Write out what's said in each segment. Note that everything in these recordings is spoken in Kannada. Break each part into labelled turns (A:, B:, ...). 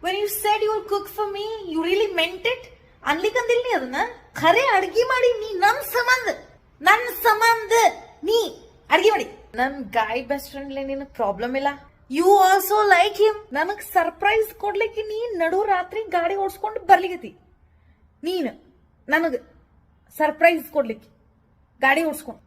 A: when you said you will cook for me, you really meant it. ಅನ್ಲಿಕ್ಕಂದಿಲ್ಲ ನೀ ಅದನ್ನ ಖರೆ ಅಡ್ಗಿ ಮಾಡಿ ನೀ ನನ್ ಸಂಬಂಧ ನೀ ಅಡ್ಗಿ ಮಾಡಿ. ನನ್ ಗಾಯ್ ಬೆಸ್ಟ್ ಫ್ರೆಂಡ್ ನಿನ್ ಪ್ರಾಬ್ಲಮ್ ಇಲ್ಲ. You also like him. ನನಗ್ ಸರ್ಪ್ರೈಸ್ ಕೊಡ್ಲಿಕ್ಕೆ ನೀ ನಡು ರಾತ್ರಿ ಗಾಡಿ ಓಡಿಸ್ಕೊಂಡು ಬರ್ಲಿಕತಿ. ನೀನ್ ನನಗ್ ಸರ್ಪ್ರೈಸ್ ಕೊಡ್ಲಿಕ್ಕೆ ಗಾಡಿ ಓಡಿಸ್ಕೊಂಡು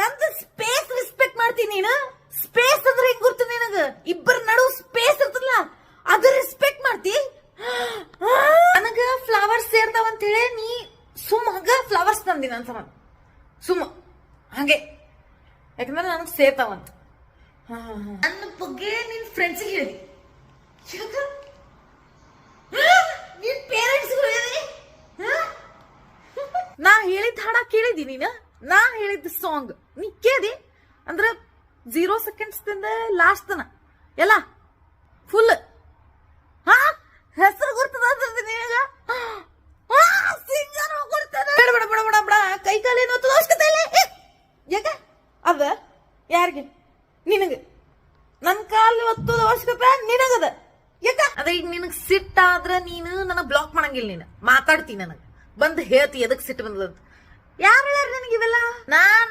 A: ನಂದು ಸ್ಪೇಸ್ ರೆಸ್ಪೆಕ್ಟ್ ಮಾಡ್ತೀನಿ. ನೀನು ಸ್ಪೇಸ್ ಅಂದ್ರೆ ಹೆಂಗ್ ಗುರ್ತು ನಿನಗ? ಇಬ್ಬರ ನಡು ಸ್ಪೇಸ್ ಇರ್ತದಲ್ಲ ಅದು ರೆಸ್ಪೆಕ್ಟ್ ಮಾಡ್ತಿ. ನನಗ ಫ್ಲವರ್ಸ್ ಸೇರ್ತಾವಂತ ಹೇಳಿ ನೀ ಸುಮ್ಮ ಹಂಗ ಫ್ಲವರ್ಸ್ ತಂದಿ ನನ್ ಸಂಬಂಧ ಸುಮ್ಮ ಹಂಗೆ, ಯಾಕಂದ್ರೆ ನನಗ್ ಸೇರ್ತಾವಂತ. ನನ್ನ ಬಗ್ಗೆ ನಿನ್ ಫ್ರೆಂಡ್ಸ್ ಹೇಳಿ, ನಿನ್ ಪೇರೆಂಟ್ಸ್ ಹೇಳಿ. ನಾ ಹೇಳಿದ ಹಾಡ ಕೇಳಿದಿ ನೀನ? ನಾ ಹೇಳಿದ ಸಾಂಗ್ ನೀ ಕೇಳಿ ಅಂದ್ರ 0 seconds ಲಾಸ್ಟ್ ತನ ಎಲ್ಲ ಫುಲ್ ಹೆಸರು ಗುರ್ತದ ನಿನಗ. ಸಿಂಗರ್ ಬಡ ಕೈ ಕಾಲೇನು ಅವಶ್ಯಕತೆ ಇಲ್ಲ. ಯಾಕ ಅದ ಯಾರಿಗೆ? ನಿನಗ. ನನ್ ಕಾಲ್ ಒತ್ತದ ಅವಶ್ಯಕತೆ ನಿನಗದ. ಯಾಕ ಅದ? ಈಗ ನಿನಗ್ ಸಿಟ್ಟಾದ್ರ ನೀನು ನನಗ್ ಬ್ಲಾಕ್ ಮಾಡಂಗಿಲ್ಲ. ನೀನು ಮಾತಾಡ್ತೀನಿ, ನನಗ್ ಬಂದ್ ಹೇಳ್ತಿ ಎದಕ್ ಸಿಟ್ಟು ಬಂದದಂತ. ಯಾರು ಹೇಳ್ಯಾರ ನಿನಗೆ ಇವೆಲ್ಲ?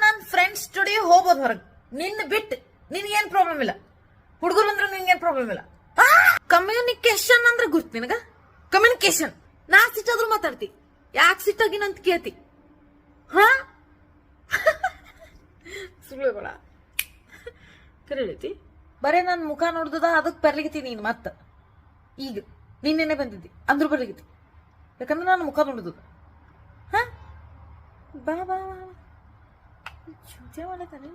A: ನನ್ ಫ್ರೆಂಡ್ಸ್ ಜೋಡಿ ಹೋಗ್ಬೋದು ಹೊರಗೆ, ನಿನ್ನ ಬಿಟ್ಟು. ನಿನ್ಗೇನ್ ಪ್ರಾಬ್ಲಮ್ ಇಲ್ಲ. ಹುಡುಗರು ಅಂದ್ರೆ ನಿನ್ಗೇನ್ ಪ್ರಾಬ್ಲಮ್ ಇಲ್ಲ. ಕಮ್ಯುನಿಕೇಶನ್ ಅಂದ್ರೆ ಗುರ್ತು ನಿನಗ? ಕಮ್ಯುನಿಕೇಶನ್. ನಾ ಸಿಟ್ಟಾದ್ರು ಮಾತಾಡ್ತಿ. ಯಾಕೆ ಸಿಟ್ಟಾಗಿನ ಅಂತ ಕೇಳ್ತಿ? ಸುಳ್ಳುಗಳ ಕರೀತಿ. ಬರೇ ನನ್ ಮುಖ ನೋಡ್ದದ ಅದಕ್ ಬರ್ಲಿಗತಿ ನೀನ್. ಮತ್ತ ಈಗ ನಿನ್ನೆನೆ ಬಂದಿದ್ದಿ ಅಂದ್ರು ಬರ್ಲಿಗತಿ, ಯಾಕಂದ್ರೆ ನಾನು ಮುಖ ನೋಡುದು. ಬಾ ಬಾ ಚೂಚೆ ಮಾಡತಾನೆ.